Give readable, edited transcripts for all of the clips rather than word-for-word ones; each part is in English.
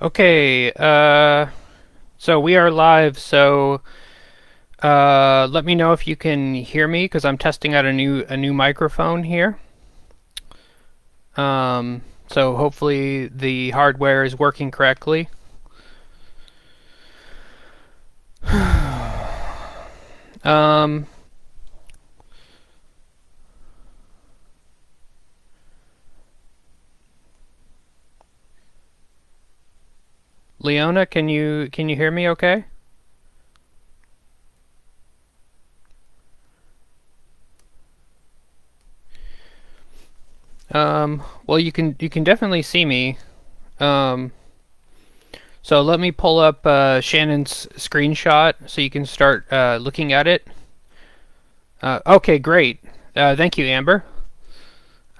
Okay, so we are live, so let me know if you can hear me because I'm testing out a new microphone here. So hopefully the hardware is working correctly. Um, Leona, can you hear me okay? Well you can definitely see me. Um, so let me pull up Shannon's screenshot so you can start looking at it. Okay, great. Thank you, Amber.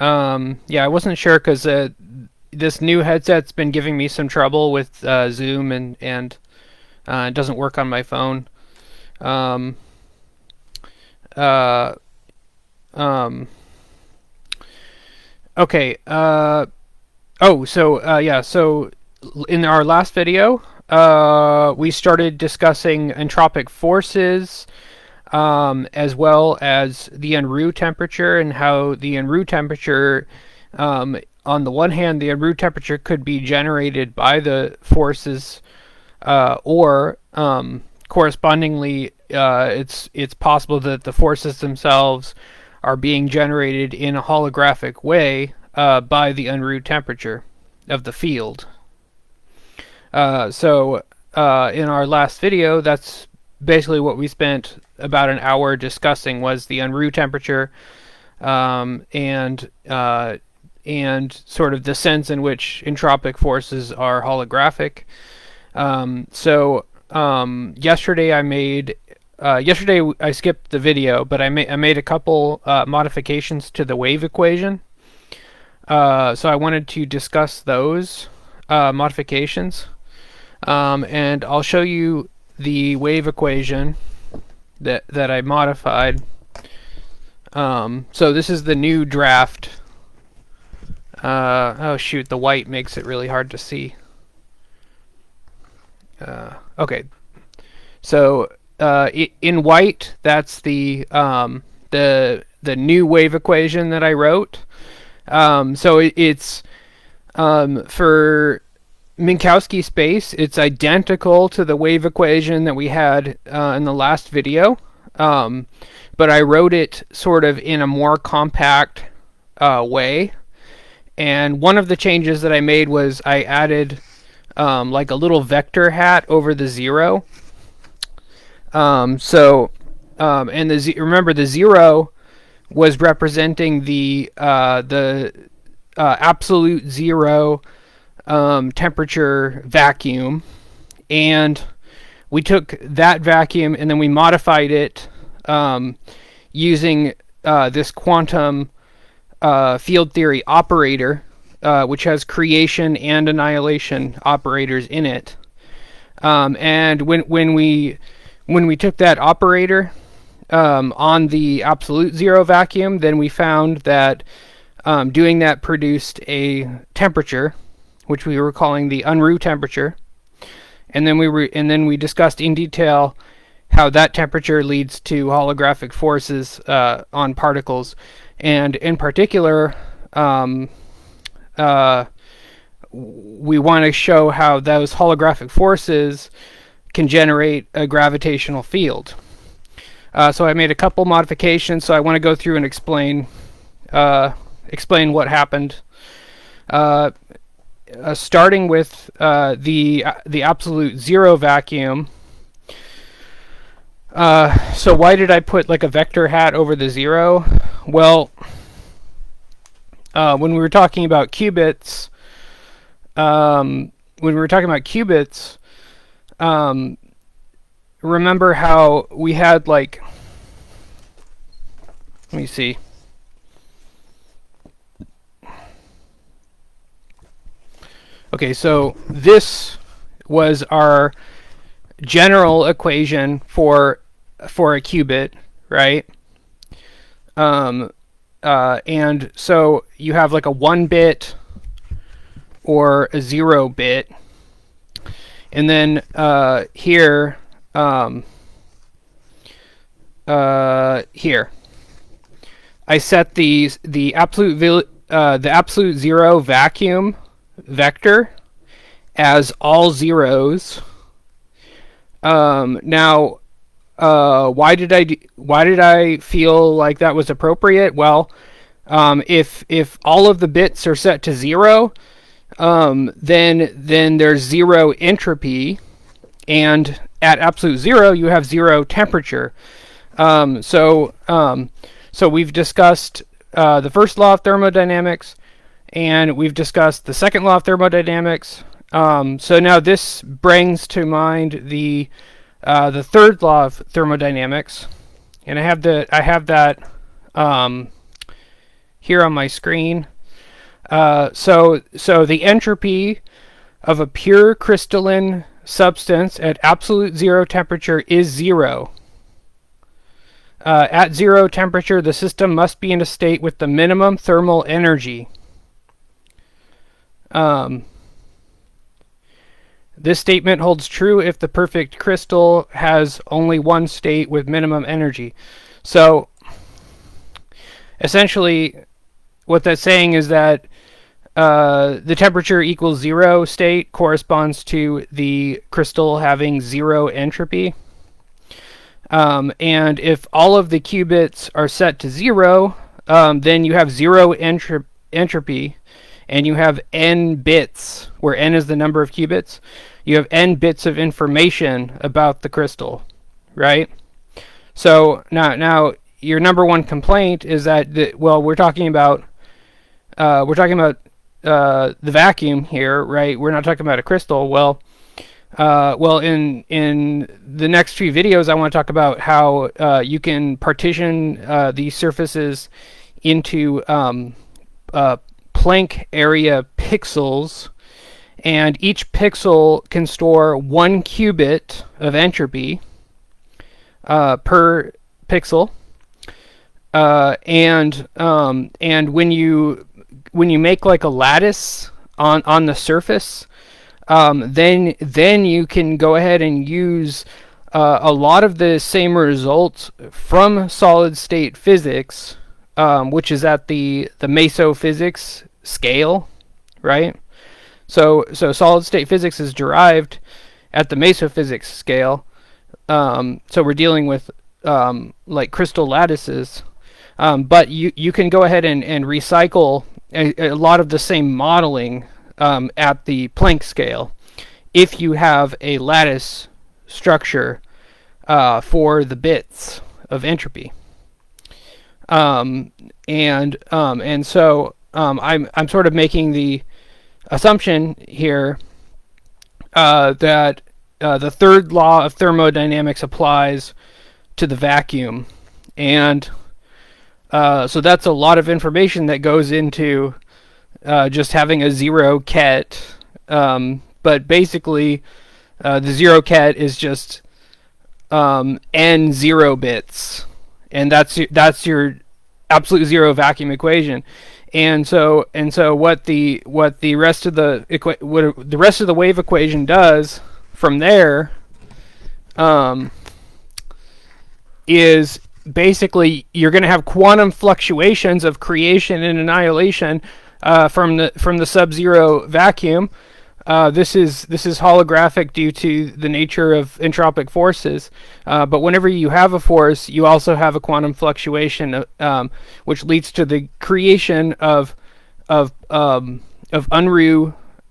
Yeah, I wasn't sure because this new headset's been giving me some trouble with Zoom and it doesn't work on my phone. Um, uh, um, okay. Yeah. So in our last video, we started discussing entropic forces, as well as the en route temperature and how the en route temperature, on the one hand, the en route temperature could be generated by the forces, or correspondingly, it's possible that the forces themselves are being generated in a holographic way by the en route temperature of the field. In our last video, that's basically what we spent about an hour discussing was the en route temperature, and sort of the sense in which entropic forces are holographic. Yesterday I skipped the video, but I made a couple modifications to the wave equation. So I wanted to discuss those modifications, and I'll show you the wave equation that I modified. So this is the new draft. Oh shoot, the white makes it really hard to see. Okay, so in white, that's the new wave equation that I wrote. It's for Minkowski space, it's identical to the wave equation that we had in the last video, but I wrote it sort of in a more compact way. And one of the changes that I made was I added like a little vector hat over the zero. Remember the zero was representing the absolute zero temperature vacuum, and we took that vacuum and then we modified it using this quantum field theory operator, which has creation and annihilation operators in it. And when we took that operator on the absolute zero vacuum, then we found that doing that produced a temperature, which we were calling the en route temperature, and then we discussed in detail how that temperature leads to holographic forces on particles, and in particular, we want to show how those holographic forces can generate a gravitational field. So I made a couple modifications. So I want to go through and explain what happened. Starting with the absolute zero vacuum. So why did I put like a vector hat over the zero? Well, when we were talking about qubits, remember how we had like, let me see. Okay, so this was our general equation for a qubit, right? And so you have like a 1 bit or a 0 bit, And then here, here, I set the absolute zero vacuum vector as all zeros. Now, why did I feel like that was appropriate? Well, if all of the bits are set to zero, then there's zero entropy, and at absolute zero you have zero temperature. So we've discussed the first law of thermodynamics, and we've discussed the second law of thermodynamics. So now this brings to mind the third law of thermodynamics, and I have that here on my screen. So the entropy of a pure crystalline substance at absolute zero temperature is zero. At zero temperature, the system must be in a state with the minimum thermal energy. This statement holds true if the perfect crystal has only one state with minimum energy. So, essentially, what that's saying is that the temperature equals zero state corresponds to the crystal having zero entropy. And if all of the qubits are set to zero, then you have zero entropy, and you have n bits, where n is the number of qubits. You have n bits of information about the crystal, right? So now your number one complaint is that we're talking about the vacuum here, right? We're not talking about a crystal. Well, in the next few videos, I want to talk about how you can partition these surfaces into Planck area pixels, and each pixel can store 1 qubit of entropy per pixel. And when you make like a lattice on the surface, then you can go ahead and use a lot of the same results from solid state physics, which is at the mesophysics scale, right? So solid state physics is derived at the mesophysics scale. So we're dealing with like crystal lattices, but you can go ahead and recycle a lot of the same modeling at the Planck scale if you have a lattice structure for the bits of entropy. And so I'm sort of making the assumption here that the third law of thermodynamics applies to the vacuum, and so that's a lot of information that goes into just having a zero ket, but basically the zero ket is just n 0 bits, and that's your absolute zero vacuum equation. And so what the rest of the rest of the wave equation does from there is basically you're going to have quantum fluctuations of creation and annihilation from the sub-zero vacuum. This is holographic due to the nature of entropic forces. But whenever you have a force, you also have a quantum fluctuation, which leads to the creation of Unruh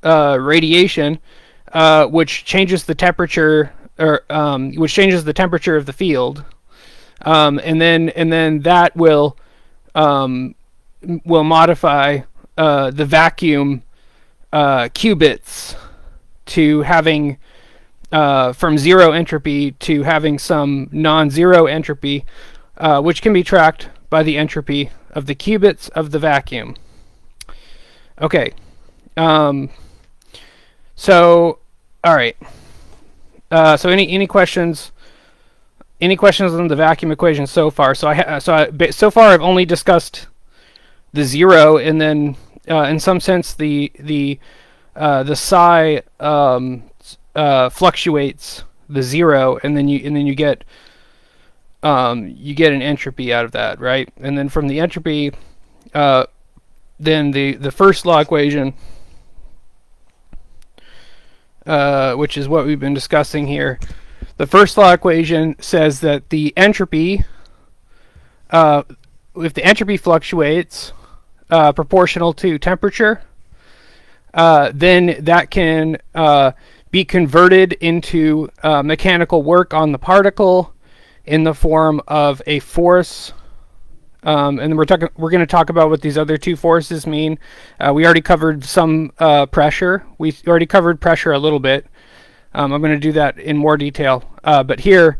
radiation, which changes the temperature, or which changes the temperature of the field, and then that will modify the vacuum qubits to having from zero entropy to having some non-zero entropy, which can be tracked by the entropy of the qubits of the vacuum. Okay, so all right. So any questions? Any questions on the vacuum equation so far? So far I've only discussed the zero, and then in some sense the psi fluctuates the zero, and then you get an entropy out of that, right? And then from the entropy, then the first law equation, which is what we've been discussing here, the first law equation says that the entropy, if the entropy fluctuates proportional to temperature, then that can be converted into mechanical work on the particle in the form of a force. And we're going to talk about what these other two forces mean. We already covered some pressure. We already covered pressure a little bit. I'm going to do that in more detail. But here,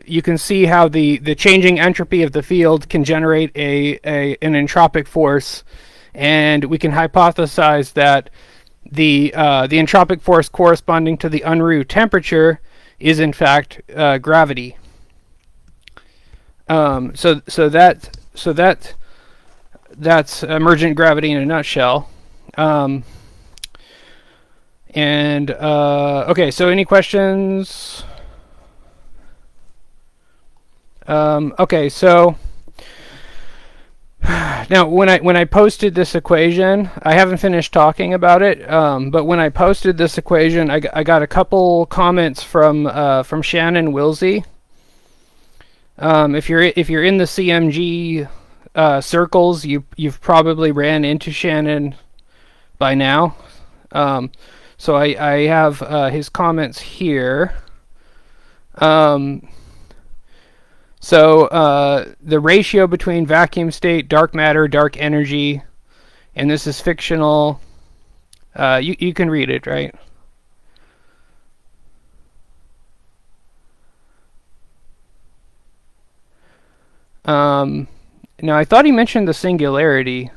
you can see how the changing entropy of the field can generate an entropic force, and we can hypothesize that the entropic force corresponding to the Unruh temperature is in fact gravity. So that's emergent gravity in a nutshell. Okay, so any questions? Okay, so now when I posted this equation, I haven't finished talking about it, but when I posted this equation, I got a couple comments from Shannon Wilsey. If you're in the CMG circles, you've probably ran into Shannon by now. So I have his comments here. So the ratio between vacuum state, dark matter, dark energy, and this is fictional. You can read it, right? Now I thought he mentioned the singularity.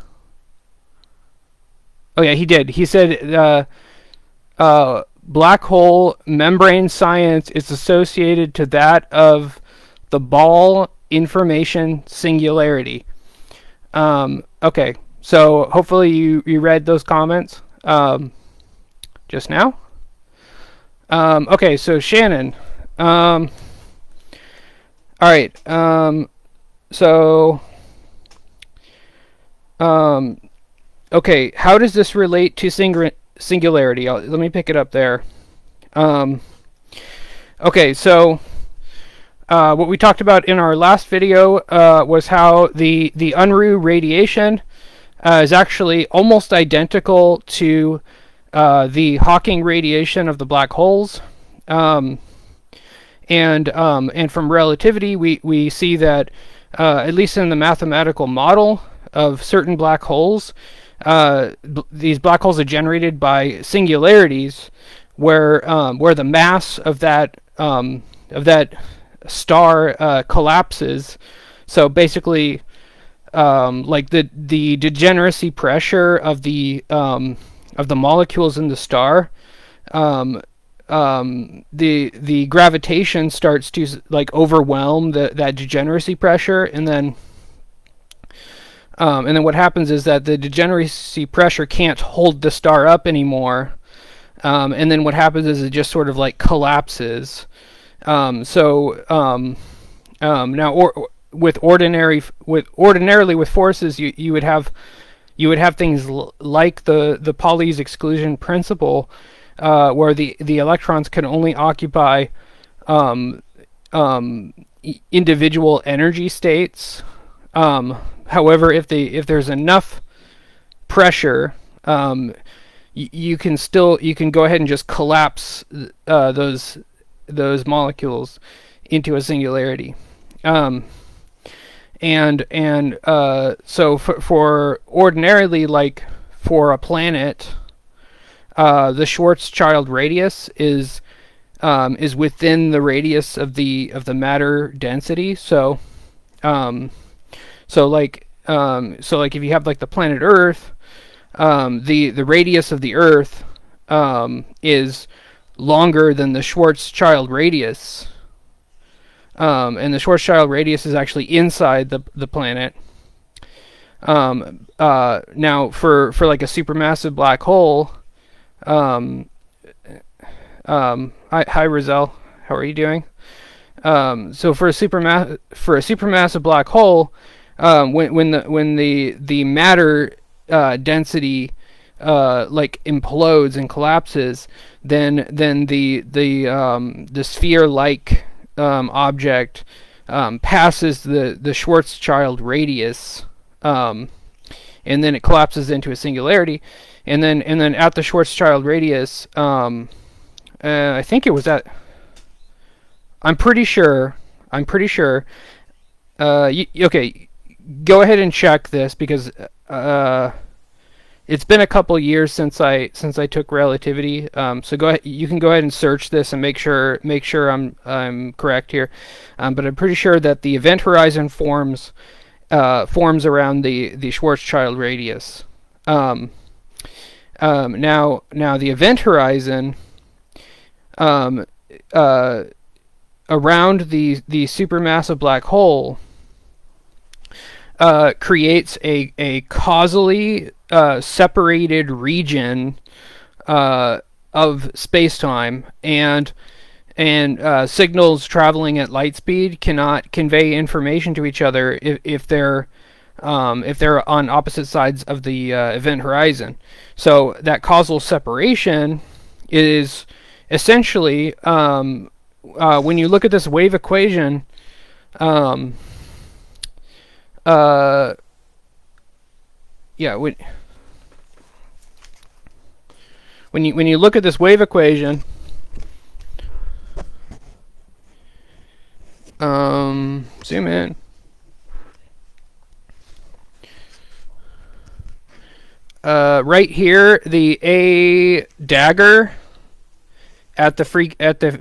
Oh yeah, he did. He said black hole membrane science is associated to that of the ball information singularity. Okay, so hopefully you read those comments just now. Okay, so Shannon. All right. Okay, how does this relate to singularity? Let me pick it up there. Okay, so what we talked about in our last video was how the Unruh radiation is actually almost identical to the Hawking radiation of the black holes. And from relativity, we see that at least in the mathematical model of certain black holes, these black holes are generated by singularities, where the mass of that star collapses. So basically, like the degeneracy pressure of the molecules in the star, the gravitation starts to like overwhelm that degeneracy pressure, and then what happens is that the degeneracy pressure can't hold the star up anymore, and then what happens is it just sort of like collapses. Now ordinarily with forces, you would have things like the Pauli's exclusion principle, where the electrons can only occupy individual energy states. However, if there's enough pressure, you can go ahead and just collapse those molecules into a singularity. So for ordinarily, like for a planet, the Schwarzschild radius is within the radius of the matter density. So like if you have like the planet Earth, the radius of the Earth is longer than the Schwarzschild radius, and the Schwarzschild radius is actually inside the planet. Now for like a supermassive black hole, Hi, Roselle. How are you doing? So for a supermassive black hole, when the matter density like implodes and collapses, then the sphere-like object passes the Schwarzschild radius, and then it collapses into a singularity, and then at the Schwarzschild radius, I think it was at. I'm pretty sure. I'm pretty sure. Okay, go ahead and check this because it's been a couple years since I took relativity. So go ahead. You can go ahead and search this and make sure I'm correct here. But I'm pretty sure that the event horizon forms around the Schwarzschild radius. Now the event horizon um, uh, around the supermassive black hole creates a causally separated region of space-time, and signals traveling at light speed cannot convey information to each other if they're on opposite sides of the event horizon. So that causal separation is essentially, when you look at this wave equation, um, uh, yeah, when you look at this wave equation, zoom in. Right here, the A dagger at the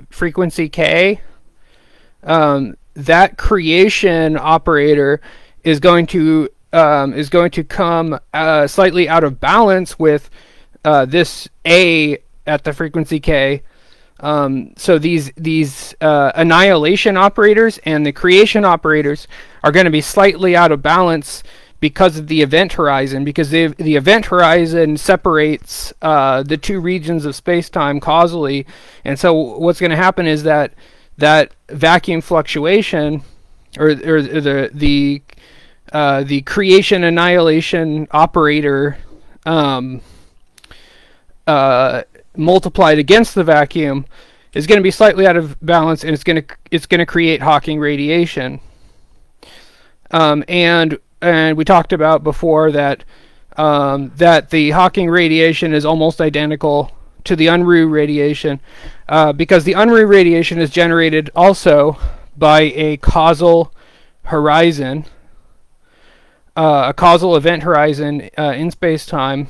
frequency k, that creation operator is going to come slightly out of balance with this A at the frequency k. So these annihilation operators and the creation operators are going to be slightly out of balance because of the event horizon, because the event horizon separates the two regions of space-time causally. And so what's going to happen is that vacuum fluctuation, or the creation annihilation operator multiplied against the vacuum is going to be slightly out of balance, and it's going to create Hawking radiation. And we talked about before that the Hawking radiation is almost identical to the Unruh radiation, because the Unruh radiation is generated also by a causal horizon, a causal event horizon in space-time,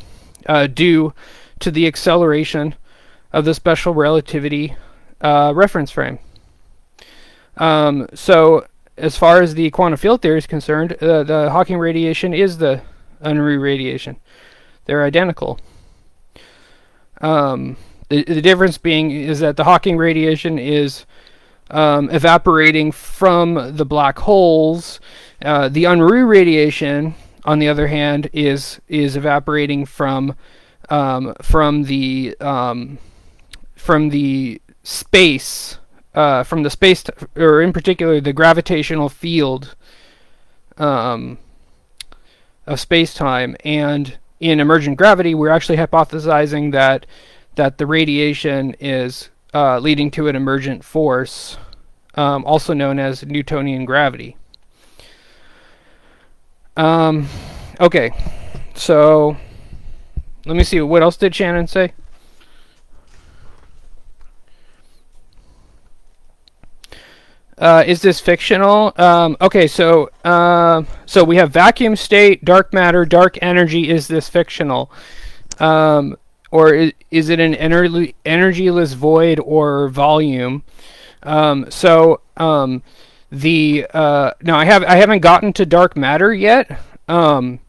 due to the acceleration of the special relativity reference frame. So as far as the quantum field theory is concerned, the Hawking radiation is the Unruh radiation. They're identical. The difference being is that the Hawking radiation is evaporating from the black holes. The Unruh radiation, on the other hand, is evaporating from the space, or in particular the gravitational field of space-time. And in emergent gravity, we're actually hypothesizing that the radiation is leading to an emergent force, also known as Newtonian gravity. Okay, so let me see, what else did Shannon say? Is this fictional? Okay, so we have vacuum state, dark matter, dark energy. Is this fictional? Or is it an energyless void or volume? No, I haven't gotten to dark matter yet. Now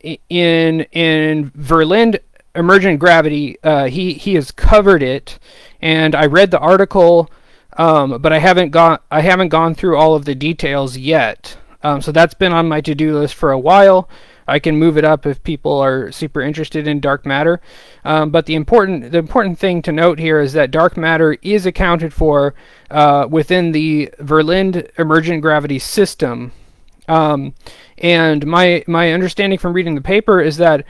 in Verlinde Emergent Gravity, he has covered it, and I read the article, but I haven't gone through all of the details yet. So that's been on my to-do list for a while. I can move it up if people are super interested in dark matter. But the important thing to note here is that dark matter is accounted for within the Verlinde emergent gravity system. And my understanding from reading the paper is that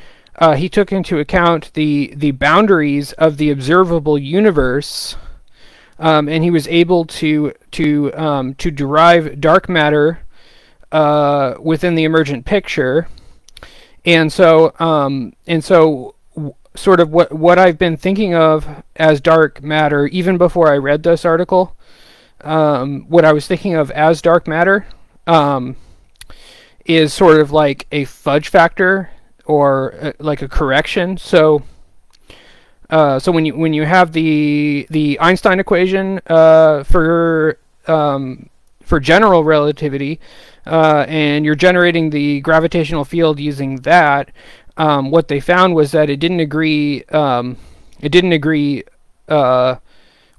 he took into account the boundaries of the observable universe, and he was able to derive dark matter within the emergent picture. And so sort of what I've been thinking of as dark matter, even before I read this article, what I was thinking of as dark matter is sort of like a fudge factor, or like a correction. So when you have the Einstein equation for general relativity, and you're generating the gravitational field using that, what they found was that it didn't agree.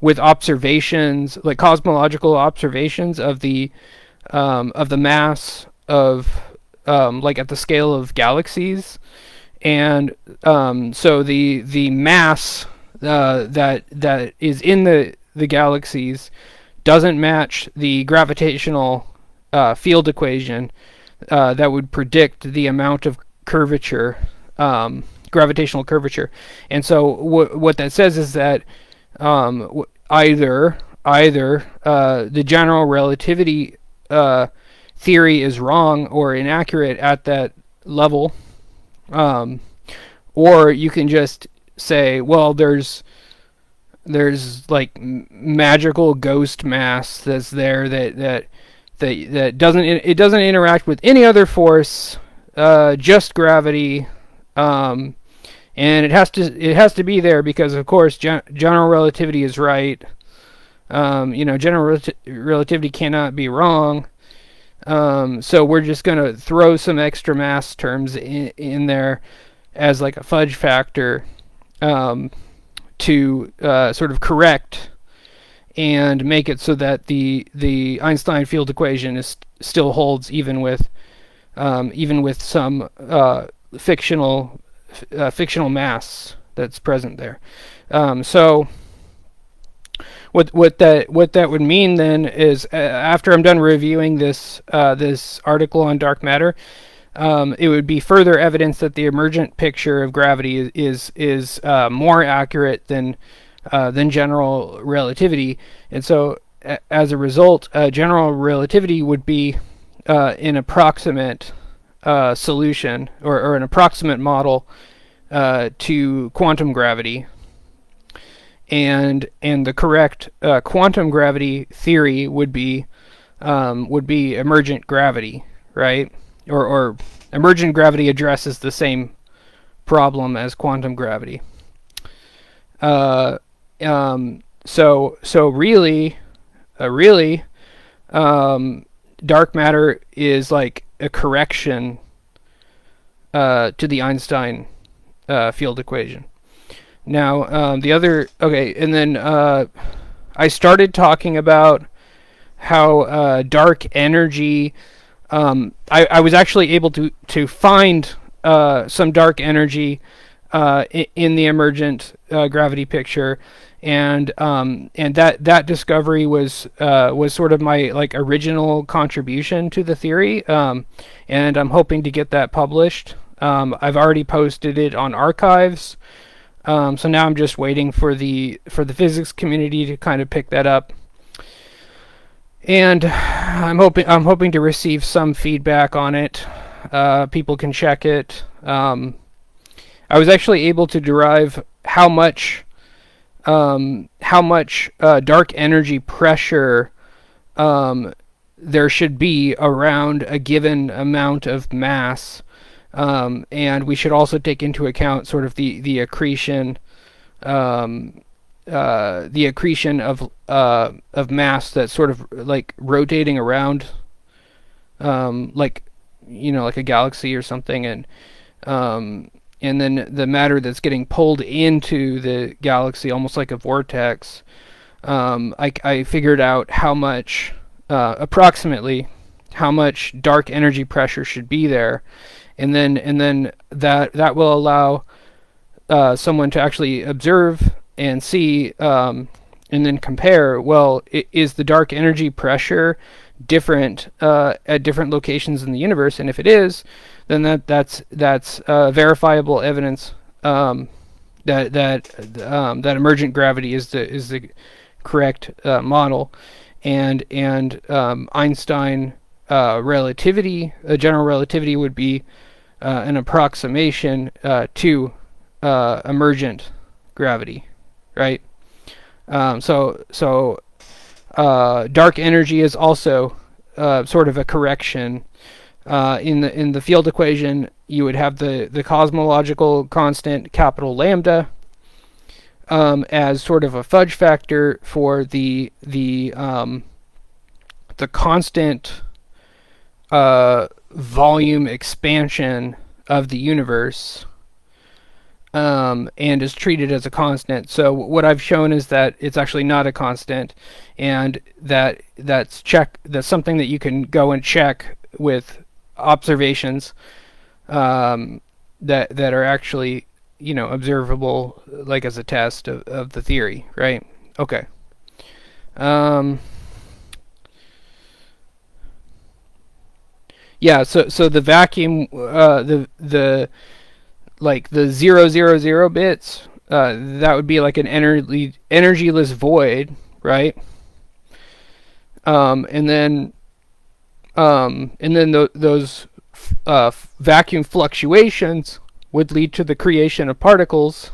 With observations, like cosmological observations of the mass of like at the scale of galaxies. And so the mass that is in the galaxies doesn't match the gravitational field equation that would predict the amount of curvature, gravitational curvature. And so what that says is that either the general relativity theory is wrong or inaccurate at that level, or you can just say, well, there's like magical ghost mass that's there that doesn't interact with any other force, just gravity, and it has to be there because, of course, general relativity is right. General relativity cannot be wrong. So we're just going to throw some extra mass terms in there as like a fudge factor to sort of correct and make it so that the Einstein field equation still holds even with some fictional mass that's present there. So what that would mean then is, after I'm done reviewing this article on dark matter, it would be further evidence that the emergent picture of gravity is more accurate than general relativity. And so as a result, general relativity would be an approximate solution, or an approximate model to quantum gravity. And the correct quantum gravity theory would be emergent gravity, right? Or emergent gravity addresses the same problem as quantum gravity. So really, dark matter is like a correction to the Einstein field equation. Now, and then I started talking about how dark energy. I was actually able to find some dark energy in the emergent gravity picture, and that discovery was sort of my like original contribution to the theory, and I'm hoping to get that published. I've already posted it on archives. So now I'm just waiting for the physics community to kind of pick that up, and I'm hoping to receive some feedback on it. People can check it. I was actually able to derive how much dark energy pressure there should be around a given amount of mass. And we should also take into account sort of the accretion of mass that's sort of like rotating around, like a galaxy or something, and then the matter that's getting pulled into the galaxy, almost like a vortex. I figured out how much, approximately, how much dark energy pressure should be there. and then that will allow someone to actually observe and see, and then compare. Well, is the dark energy pressure different at different locations in the universe? And if it is, then that's verifiable evidence, that emergent gravity is the correct model, and Einstein relativity, general relativity, would be an approximation to emergent gravity, right? So dark energy is also sort of a correction. In the field equation, you would have the cosmological constant capital lambda as sort of a fudge factor for the constant volume expansion of the universe, and is treated as a constant. So what I've shown is that it's actually not a constant, and that's something that you can go and check with observations that are actually, observable, like as a test of the theory, right? Okay. Yeah, so the vacuum, the like the 000 bits, that would be like an energyless void, right? And then those vacuum fluctuations would lead to the creation of particles,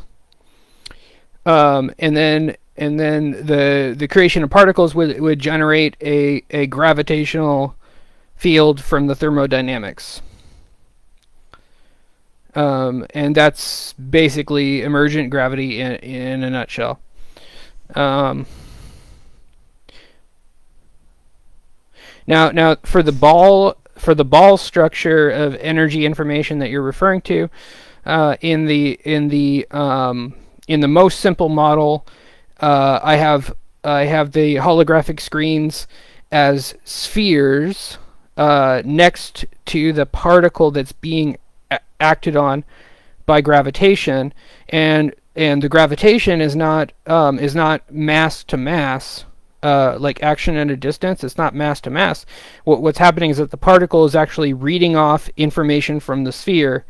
and then the creation of particles would generate a gravitational field from the thermodynamics. And that's basically emergent gravity in a nutshell. Now for the ball structure of energy information that you're referring to, in the most simple model, I have the holographic screens as spheres next to the particle that's being acted on by gravitation, and the gravitation is not mass to mass, like action at a distance. It's not mass to mass. What's happening is that the particle is actually reading off information from the sphere,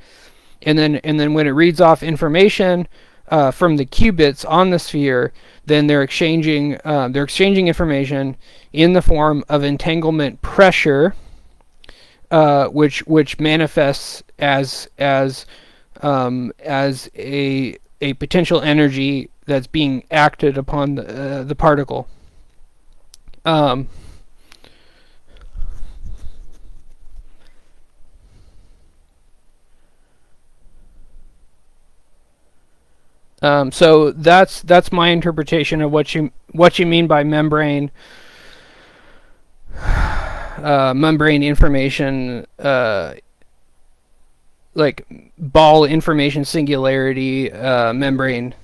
and then when it reads off information from the qubits on the sphere, then they're exchanging information in the form of entanglement pressure, which manifests as a potential energy that's being acted upon the particle. So that's my interpretation of what you mean by membrane information, like ball information singularity, membrane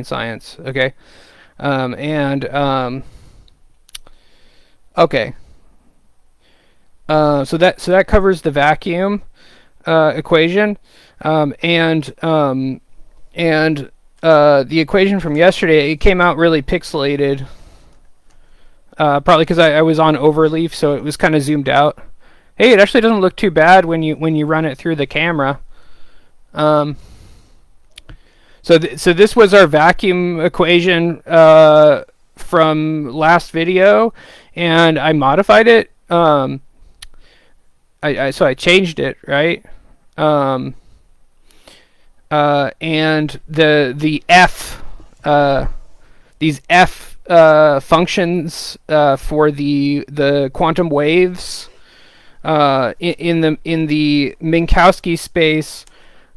science. Okay. Okay. So that covers the vacuum equation, and the equation from yesterday. It came out really pixelated, probably because I was on overleaf, so it was kind of zoomed out. Hey, it actually doesn't look too bad when you run it through the camera. So this was our vacuum equation from last video, and I modified it. So I changed it, right? And the f, these f functions for the quantum waves in the Minkowski space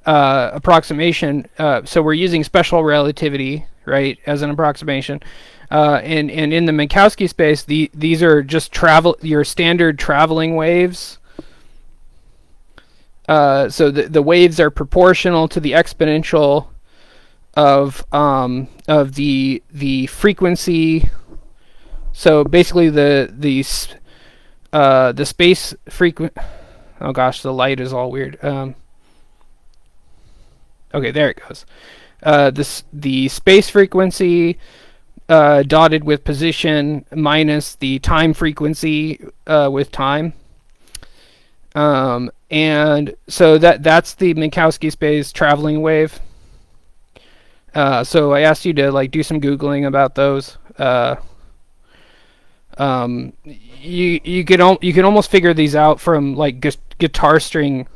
approximation. So we're using special relativity, right, as an approximation. And in the Minkowski space, these are just your standard traveling waves. So the waves are proportional to the exponential of the frequency. So basically the space frequency. Oh gosh, the light is all weird. Okay, there it goes. The space frequency dotted with position minus the time frequency with time. And so that's the Minkowski space traveling wave. So I asked you to like do some googling about those. You can almost figure these out from like guitar string.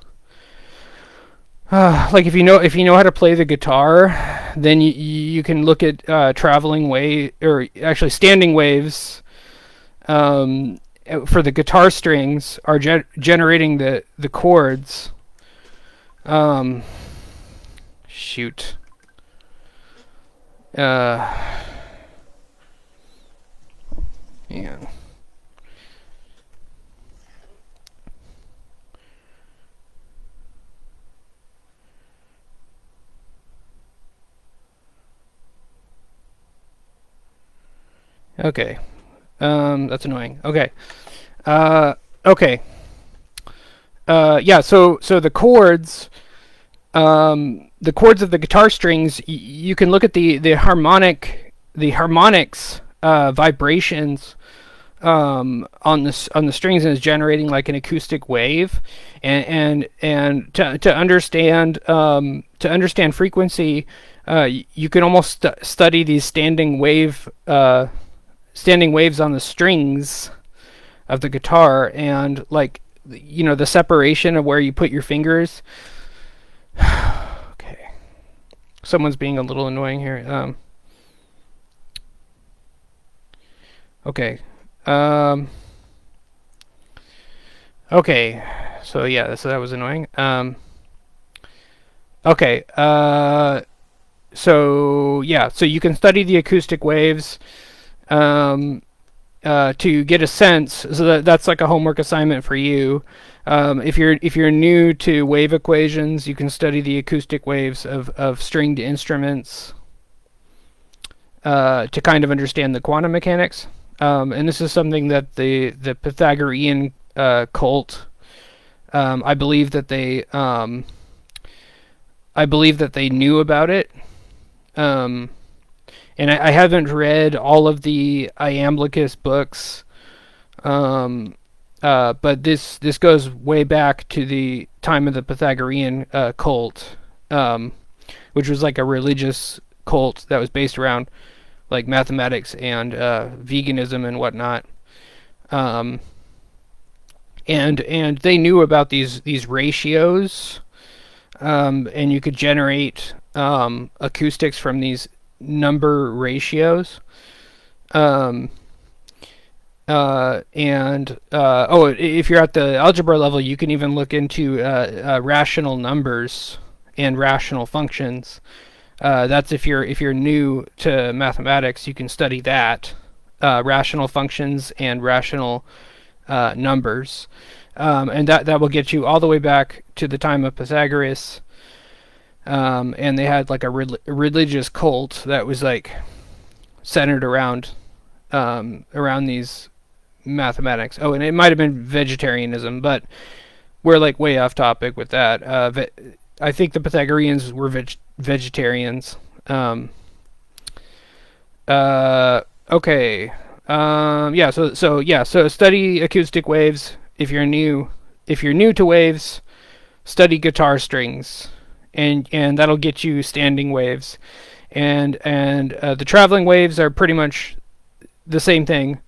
Like if you know how to play the guitar, then you can look at traveling wave, or actually standing waves. For the guitar strings are generating the chords. Shoot. Yeah. Okay. That's annoying. Okay. Okay. Yeah. So the chords of the guitar strings, you can look at the harmonics vibrations on the strings, and is generating like an acoustic wave, and to understand frequency, you can almost study these standing waves on the strings of the guitar, and like the separation of where you put your fingers. Okay, someone's being a little annoying here. Okay. Okay. So yeah, so that was annoying. Okay. So yeah, so you can study the acoustic waves to get a sense. So that's like a homework assignment for you. If you're new to wave equations, you can study the acoustic waves of stringed instruments to kind of understand the quantum mechanics. And this is something that the Pythagorean cult, I believe that they knew about it. And I haven't read all of the Iamblichus books, but this goes way back to the time of the Pythagorean cult, which was like a religious cult that was based around like mathematics and veganism and whatnot. And they knew about these ratios, and you could generate acoustics from these number ratios. And if you're at the algebra level, you can even look into rational numbers and rational functions. That's if you're new to mathematics, you can study that, rational functions and rational numbers, and that will get you all the way back to the time of Pythagoras. And they had like a religious cult that was like centered around these mathematics. Oh, and it might have been vegetarianism, but we're like way off topic with that. I think the Pythagoreans were vegetarians. Okay. Yeah. So study acoustic waves. If you're new to waves, study guitar strings, and that'll get you standing waves, and the traveling waves are pretty much the same thing.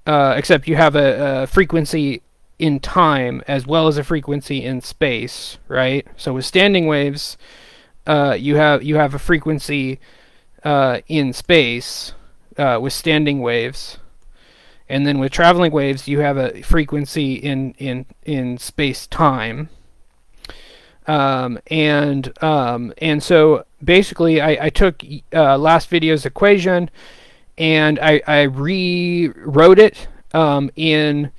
Except you have a frequency in time as well as a frequency in space, right? So with standing waves, you have a frequency in space with standing waves, and then with traveling waves, you have a frequency in space time. And so basically, I took last video's equation, and I rewrote it in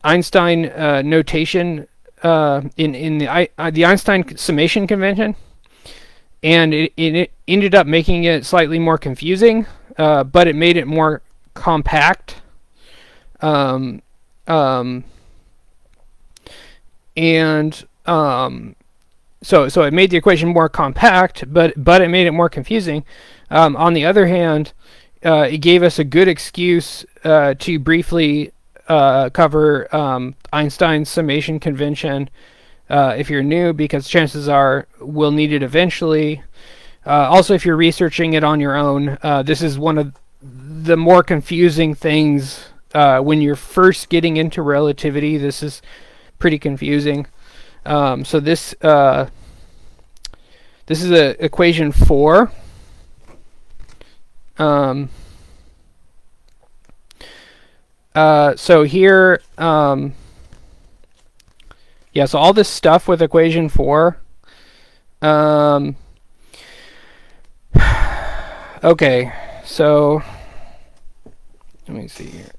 Einstein notation, in the Einstein summation convention, and it ended up making it slightly more confusing, but it made it more compact. Um, um, and so it made the equation more compact, but it made it more confusing. On the other hand, it gave us a good excuse to briefly cover Einstein's summation convention if you're new, because chances are we'll need it eventually. Also, if you're researching it on your own, this is one of the more confusing things when you're first getting into relativity. This is pretty confusing. So this is equation 4. So here, yeah, so all this stuff with equation 4. Okay, so let me see here.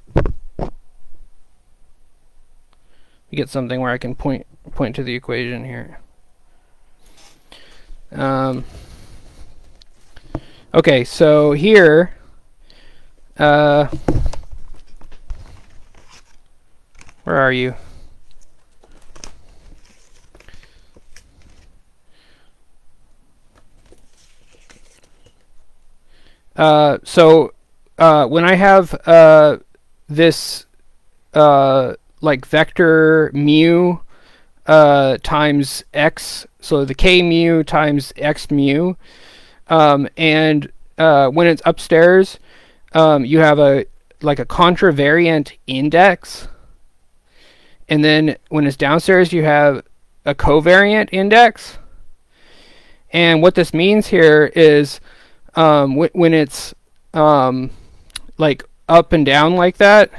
We get something where I can point to the equation here. Okay, so here, where are you? When I have this like vector mu times x, so the k mu times x mu, and when it's upstairs, you have a contravariant index, and then when it's downstairs, you have a covariant index. And what this means here is when it's like up and down like that,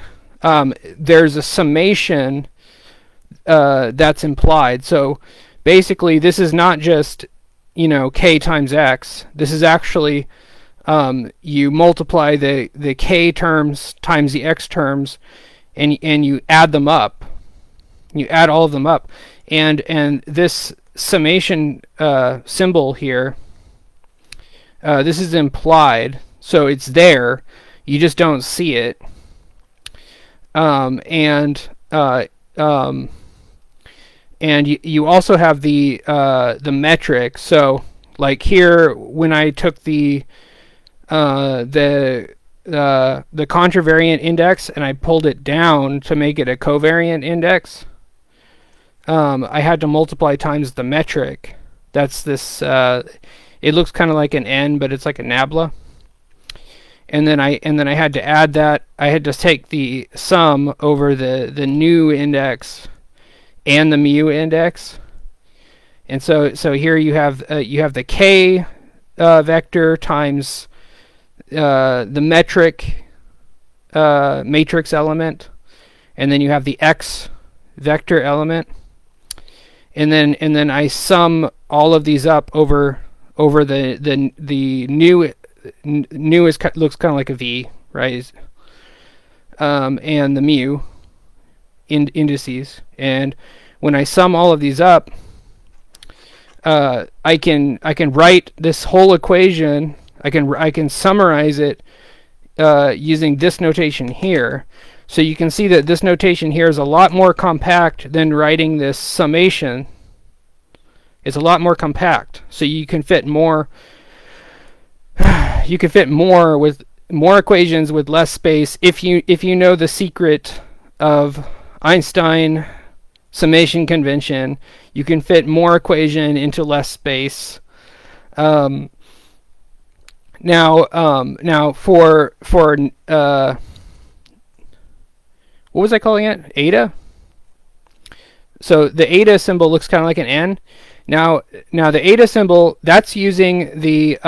there's a summation that's implied. So basically, this is not just k times x. This is actually you multiply the k terms times the x terms, and you add them up. You add all of them up, and this summation symbol here, this is implied, so it's there. You just don't see it. And you also have the metric. So like here, when I took the contravariant index and I pulled it down to make it a covariant index, I had to multiply times the metric. That's this. It looks kind of like an n, but it's like a nabla. And then I had to add that. I had to take the sum over the nu index and the mu index. And so here you have the k vector times the metric matrix element, and then you have the x vector element, and then I sum all of these up over the nu. Nu looks kind of like a v, right? And the mu indices, and when I sum all of these up, I can write this whole equation. I can summarize it using this notation here. So you can see that this notation here is a lot more compact than writing this summation. It's a lot more compact, so you can fit more. You can fit more with more equations with less space if you know the secret of Einstein summation convention. You can fit more equation into less space. Now for what was I calling it? Eta. So the eta symbol looks kind of like an n. Now the eta symbol, that's using the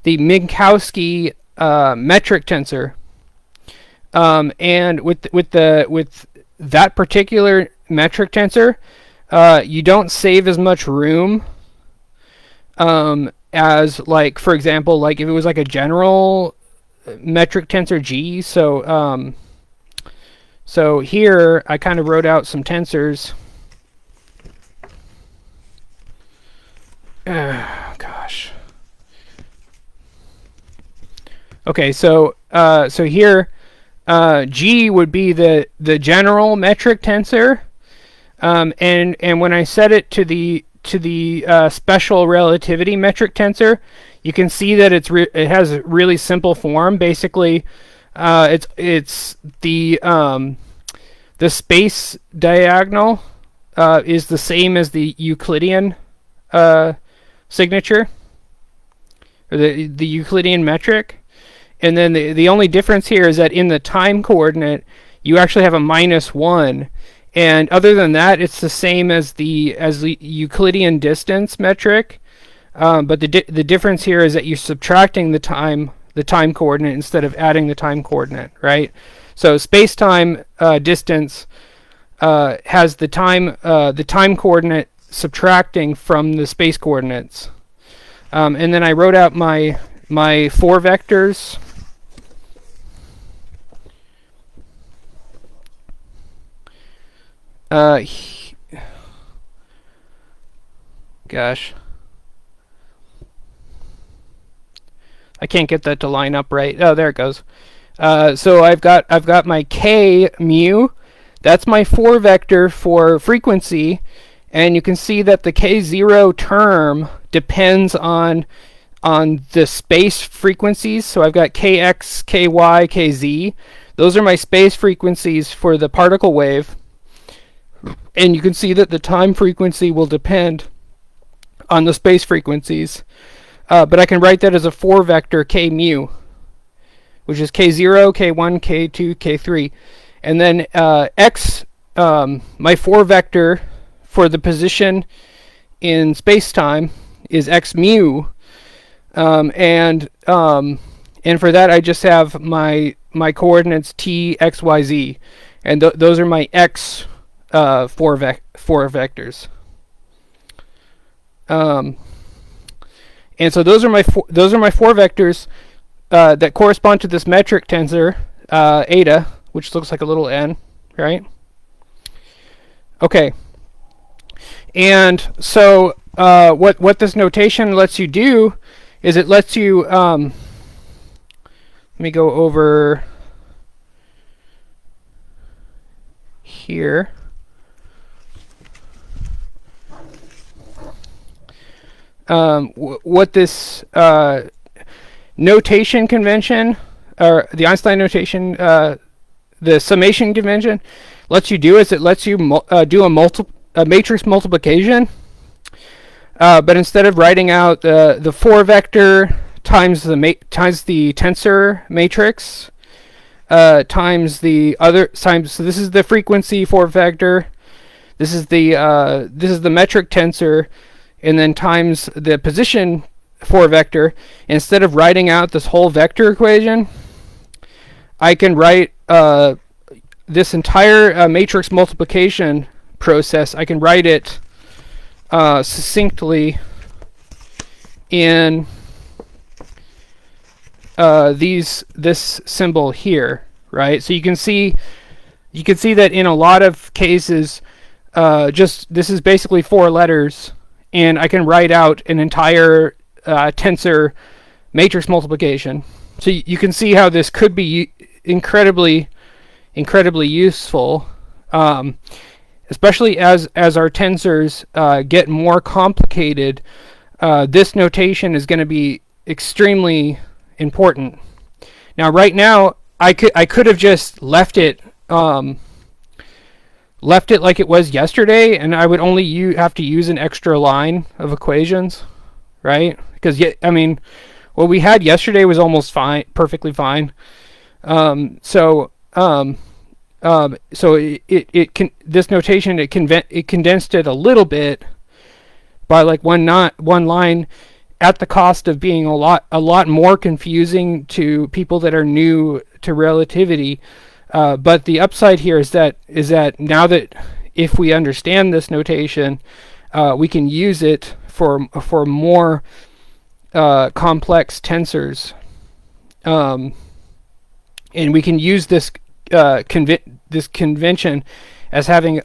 Minkowski metric tensor, and with that particular metric tensor, you don't save as much room as, like, for example, like if it was like a general metric tensor G. So here I kind of wrote out some tensors. Gosh. Okay, so here G would be the general metric tensor, and when I set it to the special relativity metric tensor, you can see that it has a really simple form. Basically, it's the space diagonal is the same as the Euclidean signature, or the Euclidean metric. And then the only difference here is that in the time coordinate, you actually have a -1. And other than that, it's the same as the Euclidean distance metric. But the difference here is that you're subtracting the time coordinate instead of adding the time coordinate, right? So space-time distance has the time coordinate subtracting from the space coordinates. And then I wrote out my 4 vectors. Gosh, I can't get that to line up right. Oh, there it goes. So I've got my k mu. That's my 4 vector for frequency, and you can see that the k0 term depends on the space frequencies. So I've got kx, ky, kz. Those are my space frequencies for the particle wave. And you can see that the time frequency will depend on the space frequencies. But I can write that as a 4 vector k mu, which is k0, k1, k2, k3. And then x, my 4 vector for the position in space-time is x mu. And for that I just have my coordinates t, x, y, z. And those are my x 4 vectors. And so those are my 4 vectors that correspond to this metric tensor eta, which looks like a little n, right? Okay. And so what this notation lets you do is it lets you let me go over here. What this notation convention, or the Einstein notation, the summation convention, lets you do is it lets you do a matrix multiplication, but instead of writing out the 4 vector times the tensor matrix times the other times, so this is the frequency 4 vector, this is the metric tensor, and then times the position 4 vector. Instead of writing out this whole vector equation, I can write this entire matrix multiplication process. I can write it succinctly in this symbol here, right? So you can see that in a lot of cases, just this is basically 4 letters. And I can write out an entire tensor matrix multiplication. So you can see how this could be incredibly useful, especially as our tensors get more complicated. This notation is going to be extremely important. Now, right now, I could have just left it like it was yesterday, and I would only have to use an extra line of equations, right? Because what we had yesterday was almost fine, perfectly fine. So this notation, it condensed it a little bit by like one line, at the cost of being a lot more confusing to people that are new to relativity. But the upside here is that now that if we understand this notation, we can use it for more complex tensors, and we can use this convention as having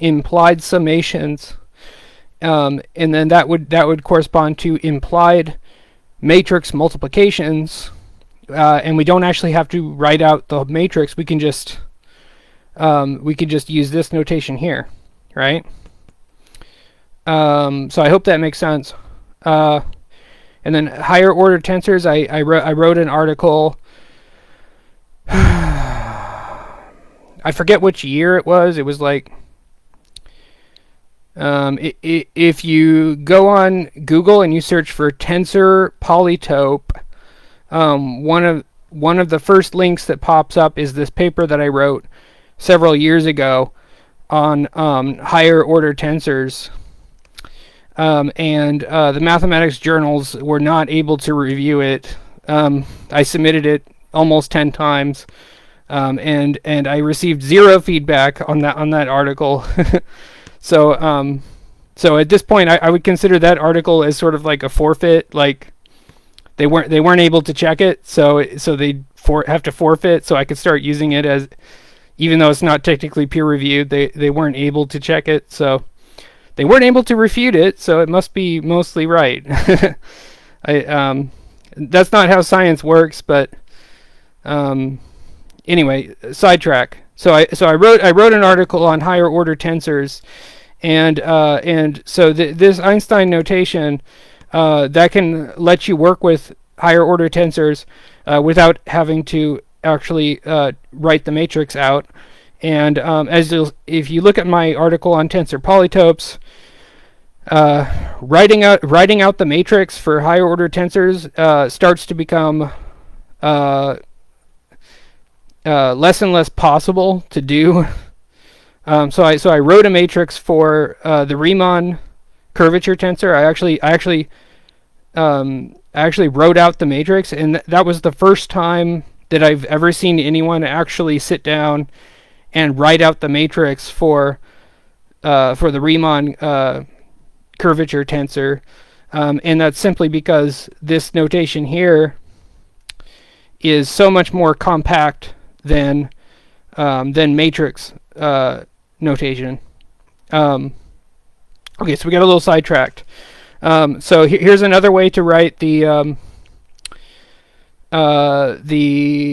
implied summations, and then that would correspond to implied matrix multiplications, and we don't actually have to write out the matrix. We can just use this notation here, right? So I hope that makes sense. And then higher order tensors, I wrote an article. I forget which year it was. It was like, if you go on Google and you search for tensor polytope, one of the first links that pops up is this paper that I wrote several years ago on higher order tensors. And the mathematics journals were not able to review it. I submitted it almost 10 times, and I received zero feedback on that article. So so at this point, I would consider that article as sort of like a forfeit. Like they weren't able to check it, so they have to forfeit. So I could start using it as, even though it's not technically peer reviewed, they weren't able to check it. So they weren't able to refute it, so it must be mostly right. That's not how science works, but anyway, sidetrack. So I wrote an article on higher order tensors, and so this Einstein notation that can let you work with higher order tensors without having to actually write the matrix out. And if you look at my article on tensor polytopes, writing out the matrix for higher order tensors starts to become less and less possible to do. So I wrote a matrix for the Riemann curvature tensor. I actually wrote out the matrix, and that was the first time that I've ever seen anyone actually sit down and write out the matrix for the Riemann curvature tensor, and that's simply because this notation here is so much more compact than matrix notation. Okay, so we got a little sidetracked. So here's another way to write the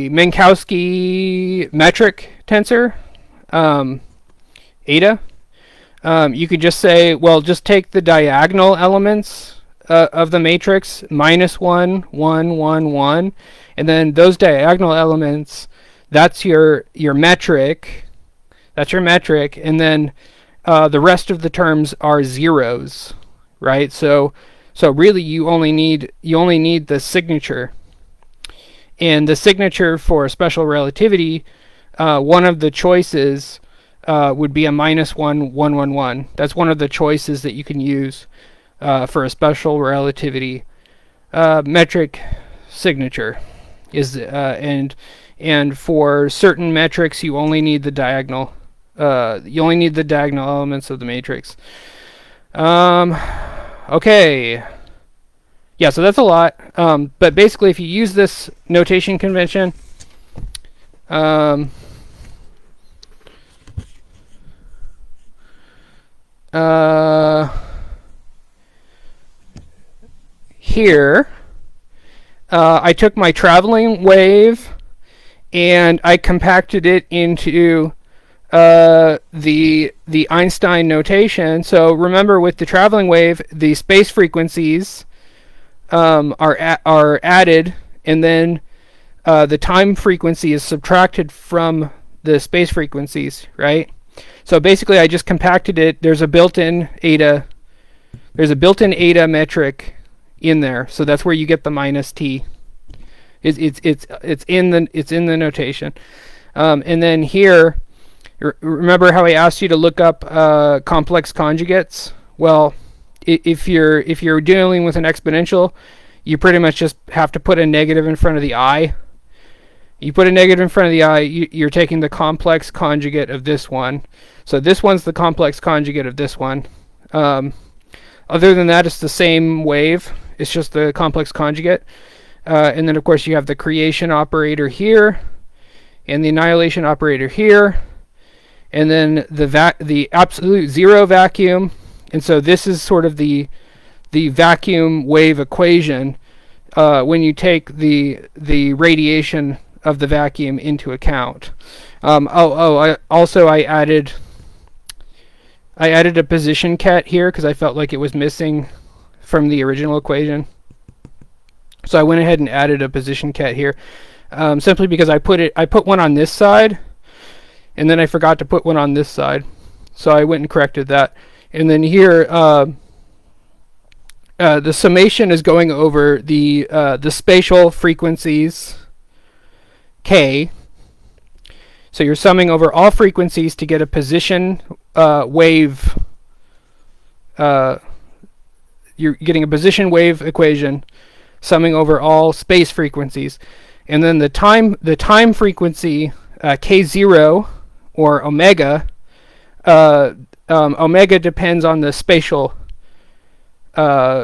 Minkowski metric tensor, eta. You could just say, well, just take the diagonal elements of the matrix, -1, 1, 1, 1, and then those diagonal elements, that's your metric. That's your metric, and then the rest of the terms are zeros, right? So really, you only need the signature, and the signature for special relativity, one of the choices would be a -1, 1, 1, 1. That's one of the choices that you can use for a special relativity metric signature. And for certain metrics, you only need the diagonal. You only need the diagonal elements of the matrix. Okay. Yeah, so that's a lot. But basically, if you use this notation convention, here, I took my traveling wave and I compacted it into the Einstein notation. So remember, with the traveling wave, the space frequencies are added, and then the time frequency is subtracted from the space frequencies, right? So basically, I just compacted it. There's a built-in eta. There's a built-in eta metric in there, so that's where you get the -t. It's in the notation. And then here, remember how I asked you to look up complex conjugates? Well, if you're dealing with an exponential, you pretty much just have to put a negative in front of the I. You put a negative in front of the I, you're taking the complex conjugate of this one. So this one's the complex conjugate of this one. Other than that, it's the same wave. It's just the complex conjugate. And then, of course, you have the creation operator here, and the annihilation operator here, and then the absolute zero vacuum. And so this is sort of the vacuum wave equation. when you take the radiation of the vacuum into account. I added a position ket here because I felt like it was missing from the original equation. So I went ahead and added a position ket here, simply because I put one on this side, and then I forgot to put one on this side. So I went and corrected that. And then here, the summation is going over the spatial frequencies k. So you're summing over all frequencies to get a position wave. You're getting a position wave equation, summing over all space frequencies, and then the time frequency k0 or omega. Omega depends on the spatial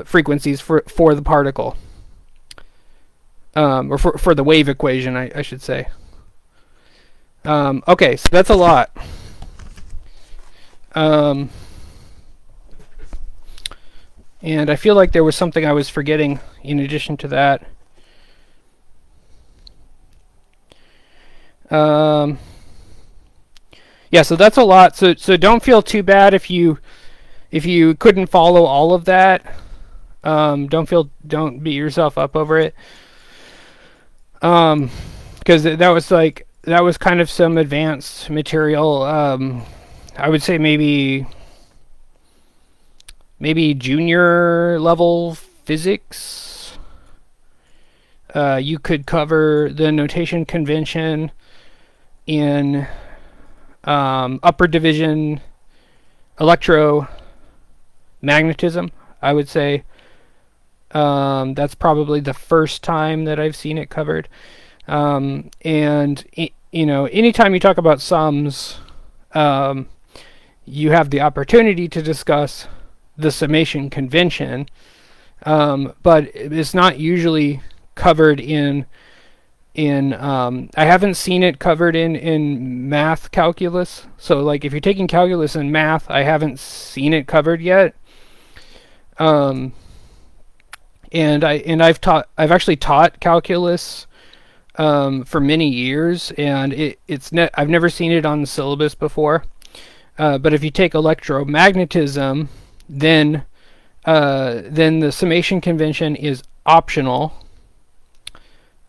frequencies for the particle, or for the wave equation, I should say. Okay, so that's a lot. And I feel like there was something I was forgetting in addition to that. Yeah, so that's a lot. So don't feel too bad if you couldn't follow all of that. Don't beat yourself up over it. Because that was kind of some advanced material. I would say maybe junior level physics. You could cover the notation convention in upper division electromagnetism, I would say. That's probably the first time that I've seen it covered. And anytime you talk about sums, you have the opportunity to discuss the summation convention, but it's not usually covered in I haven't seen it covered in math calculus. So like if you're taking calculus and math, I haven't seen it covered yet. And I've actually taught calculus for many years, and I've never seen it on the syllabus before. But if you take electromagnetism, then the summation convention is optional.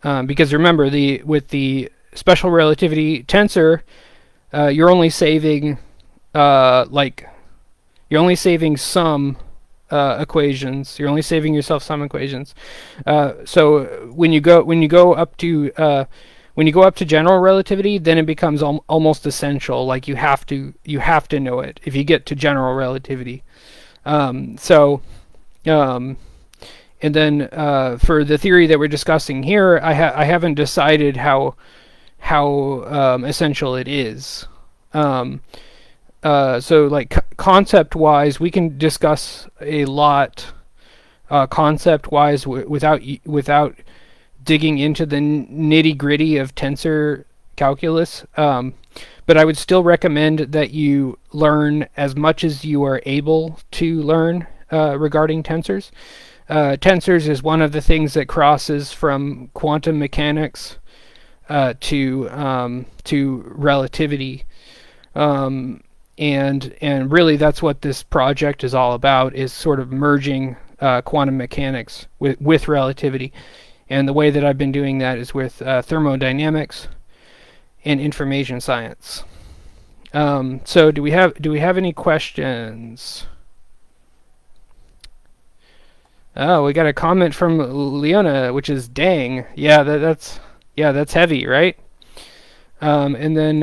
Because remember, with the special relativity tensor, you're only saving some equations. You're only saving yourself some equations. So when you go up to general relativity, then it becomes almost essential. Like you have to know it if you get to general relativity. And then for the theory that we're discussing here, I haven't decided how essential it is. So like concept-wise, we can discuss a lot concept-wise without digging into the nitty-gritty of tensor calculus. But I would still recommend that you learn as much as you are able to learn regarding tensors. Tensors is one of the things that crosses from quantum mechanics to relativity, and really that's what this project is all about, is sort of merging quantum mechanics with relativity. And the way that I've been doing that is with thermodynamics and information science. So do we have any questions? Oh, we got a comment from Leona, which is dang. Yeah, that's heavy, right? And then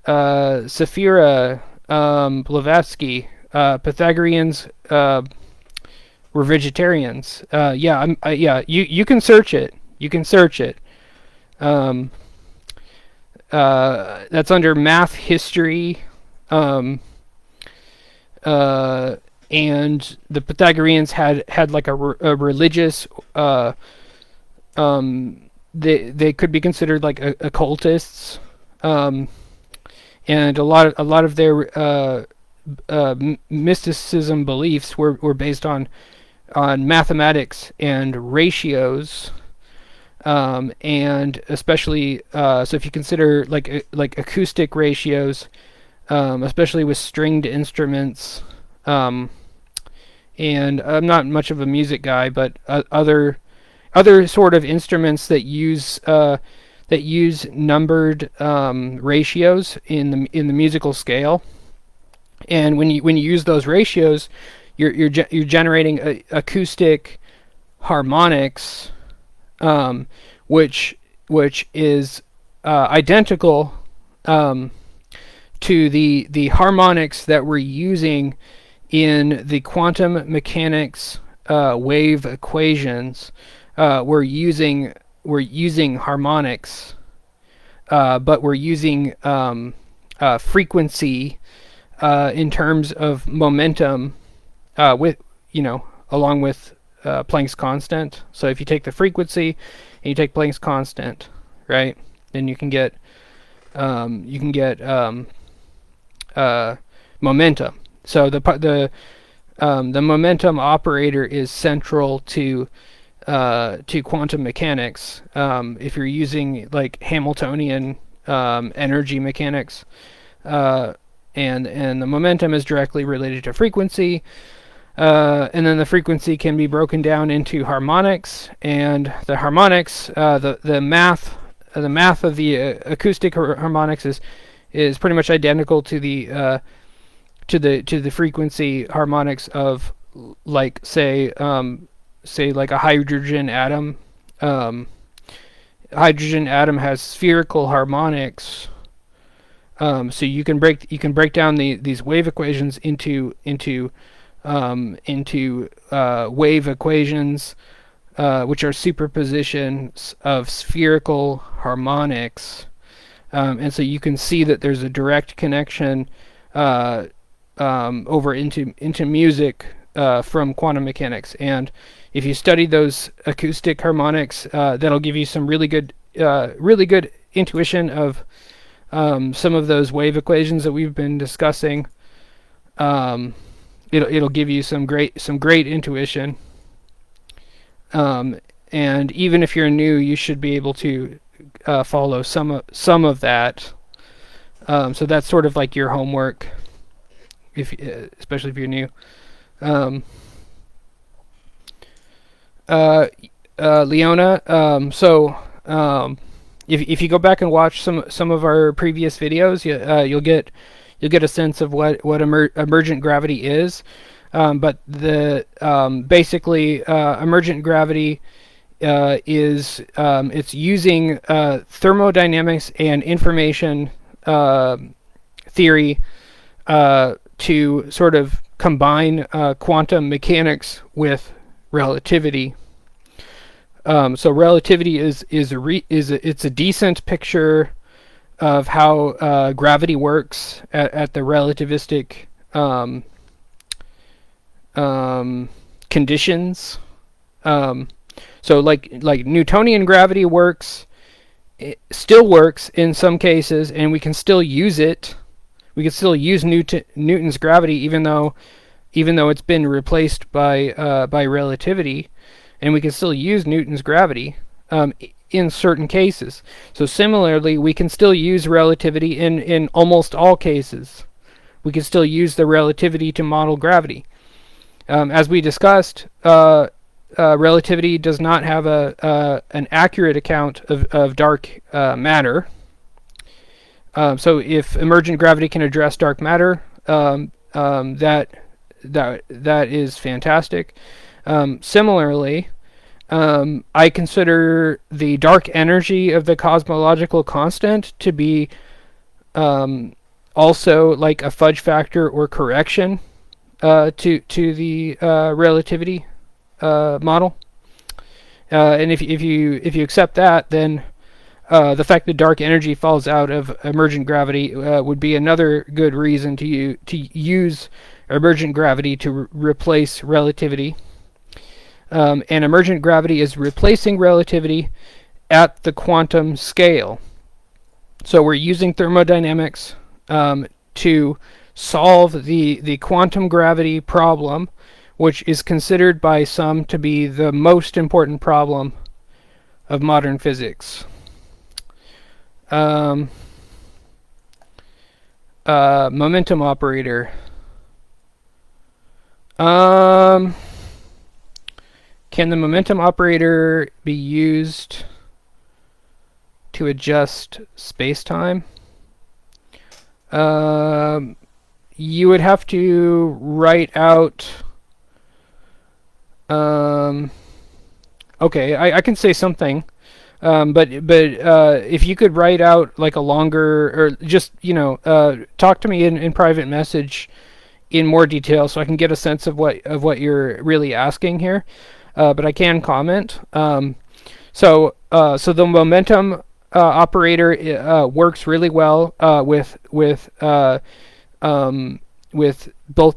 Safira Blavatsky, Pythagoreans were vegetarians. You can search it. You can search it. That's under math history. And the Pythagoreans had like a religious. They could be considered like occultists, and a lot of their mysticism beliefs were based on mathematics and ratios, and especially so if you consider like acoustic ratios, especially with stringed instruments. And I'm not much of a music guy, but other sort of instruments that use numbered ratios in the musical scale. And when you use those ratios, you're generating acoustic harmonics, um, which is identical to the harmonics that we're using in the quantum mechanics wave equations. We're using harmonics, but we're using frequency in terms of momentum, with along with Planck's constant. So if you take the frequency and you take Planck's constant, right, then you can get momentum. So the momentum operator is central to quantum mechanics. If you're using like Hamiltonian energy mechanics, and the momentum is directly related to frequency, and then the frequency can be broken down into harmonics, and the harmonics, the math of the acoustic harmonics is pretty much identical to the frequency harmonics of, like, say like a hydrogen atom. Hydrogen atom has spherical harmonics. So you can break down these wave equations into wave equations, which are superpositions of spherical harmonics. And so you can see that there's a direct connection over into music from quantum mechanics. And if you study those acoustic harmonics, that'll give you some really good intuition of some of those wave equations that we've been discussing. It'll give you some great intuition. And even if you're new, you should be able to follow some of that. So that's sort of like your homework, especially if you're new. Leona, if you go back and watch some of our previous videos, you'll get a sense of what emergent gravity is. But basically emergent gravity is it's using thermodynamics and information theory to sort of combine quantum mechanics with relativity. So relativity is it's a decent picture of how gravity works at the relativistic conditions. So like Newtonian gravity works, it still works in some cases, and we can still use it. We can still use Newton's gravity, even though it's been replaced by relativity, and we can still use Newton's gravity in certain cases. So similarly, we can still use relativity in almost all cases. We can still use the relativity to model gravity. As we discussed, relativity does not have an accurate account of dark matter. So if emergent gravity can address dark matter, that is fantastic. Similarly, I consider the dark energy of the cosmological constant to be also like a fudge factor or correction to the relativity model. And if you accept that, then the fact that dark energy falls out of emergent gravity would be another good reason to use emergent gravity to replace relativity. And emergent gravity is replacing relativity at the quantum scale. So we're using thermodynamics to solve the quantum gravity problem, which is considered by some to be the most important problem of modern physics. Um, Momentum operator. Can the momentum operator be used to adjust space-time? You would have to write out... okay, I can say something. But if you could write out like a longer, or just talk to me in private message in more detail, so I can get a sense of what you're really asking here. But I can comment. So the momentum operator works really well with both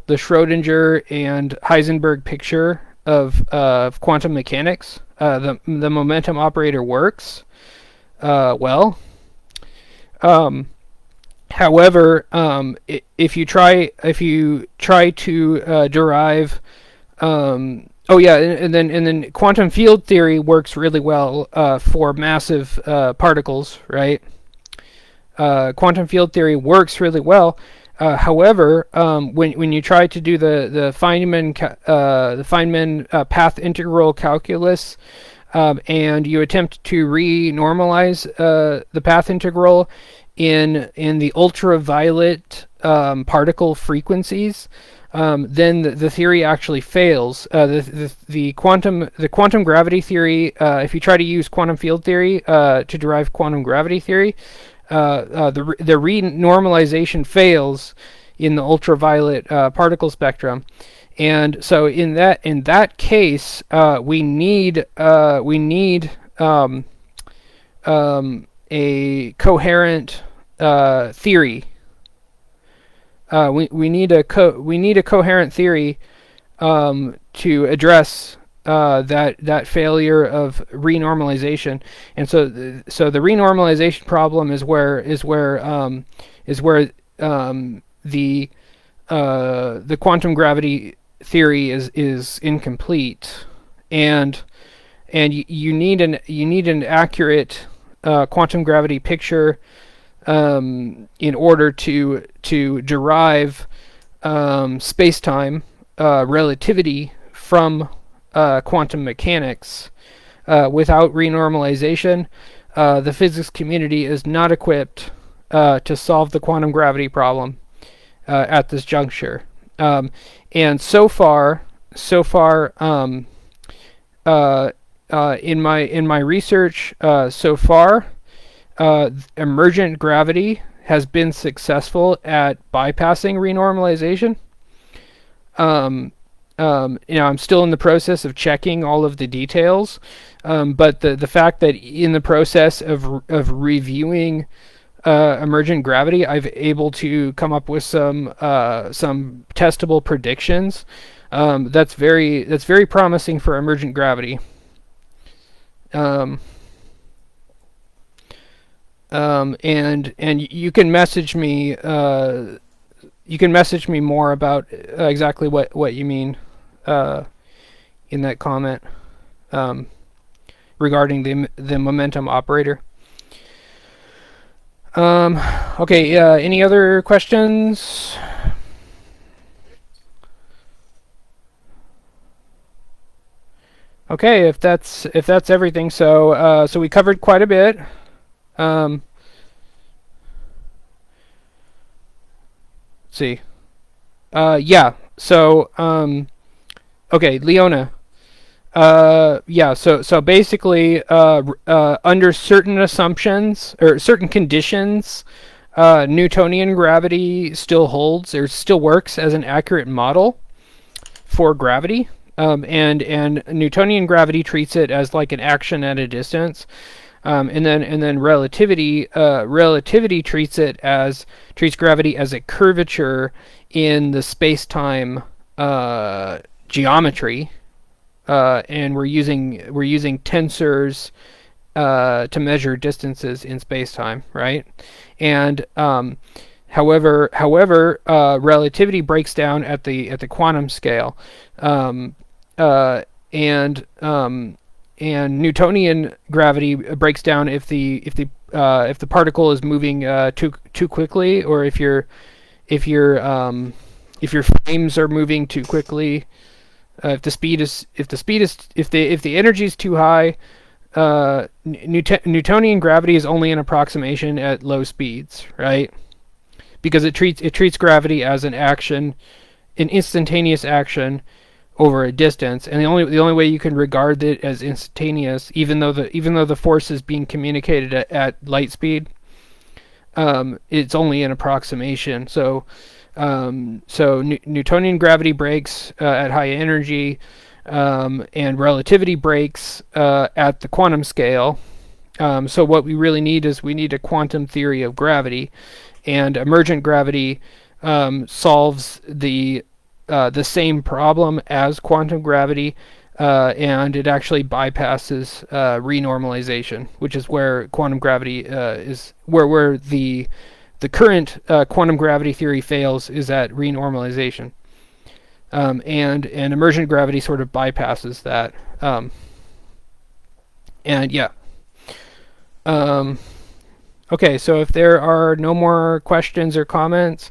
the Schrodinger and Heisenberg picture of quantum mechanics. The momentum operator works well. However, if you try to derive, and then quantum field theory works really well for massive particles, right? Quantum field theory works really well. However, when you try to do the Feynman path integral calculus, and you attempt to renormalize the path integral in the ultraviolet particle frequencies, then the theory actually fails. The quantum gravity theory, if you try to use quantum field theory to derive quantum gravity theory, the renormalization fails in the ultraviolet particle spectrum, and so in that case, we need a coherent theory. We need a coherent theory to address that failure of renormalization, and so the renormalization problem is where the quantum gravity theory is incomplete, and you need an accurate quantum gravity picture in order to derive space-time relativity from quantum mechanics. Without renormalization, the physics community is not equipped to solve the quantum gravity problem at this juncture. And so far, in my research, emergent gravity has been successful at bypassing renormalization. I'm still in the process of checking all of the details, but the fact that in the process of reviewing emergent gravity, I've able to come up with some testable predictions. That's very promising for emergent gravity. And you can message me. You can message me more about exactly what you mean in that comment regarding the momentum operator. Okay. Any other questions? Okay. If that's everything, so we covered quite a bit. Let's see. Yeah. So okay, Leona. Yeah. So basically, under certain assumptions or certain conditions, Newtonian gravity still holds or still works as an accurate model for gravity. And Newtonian gravity treats it as like an action at a distance. And then relativity treats gravity as a curvature in the space-time geometry, and we're using tensors to measure distances in space-time, right? And Relativity breaks down at the quantum scale, um, uh, and Newtonian gravity breaks down if the particle is moving too quickly, or if your if your frames are moving too quickly. If the energy is too high, Newtonian gravity is only an approximation at low speeds, right? Because it treats gravity as an action, an instantaneous action over a distance, and the only way you can regard it as instantaneous, even though the force is being communicated at light speed, it's only an approximation. So Newtonian gravity breaks at high energy, and relativity breaks at the quantum scale. So what we really need is we need a quantum theory of gravity, and emergent gravity solves the same problem as quantum gravity, and it actually bypasses renormalization, which is where quantum gravity is where the current quantum gravity theory fails, is at renormalization, and emergent gravity sort of bypasses that, and yeah. Um, okay, so if there are no more questions or comments,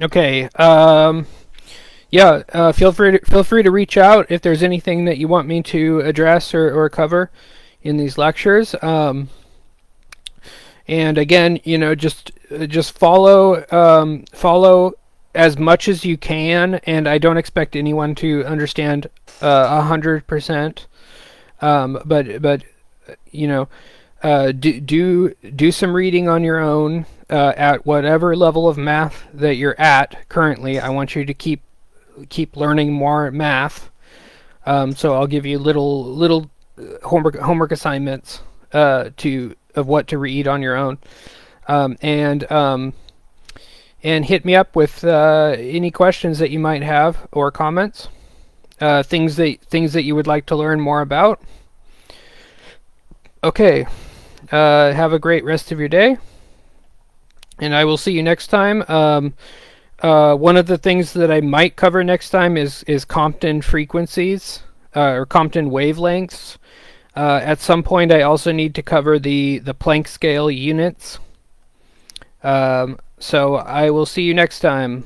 okay. Yeah, feel free to reach out if there's anything that you want me to address or cover in these lectures. And again, just follow as much as you can. And I don't expect anyone to understand 100%. But do some reading on your own at whatever level of math that you're at currently. I want you to keep learning more math. So I'll give you little homework assignments of what to read on your own, and hit me up with any questions that you might have or comments, things that you would like to learn more about. Okay, have a great rest of your day, and I will see you next time. One of the things that I might cover next time is Compton frequencies, or Compton wavelengths. At some point, I also need to cover the Planck scale units. So I will see you next time.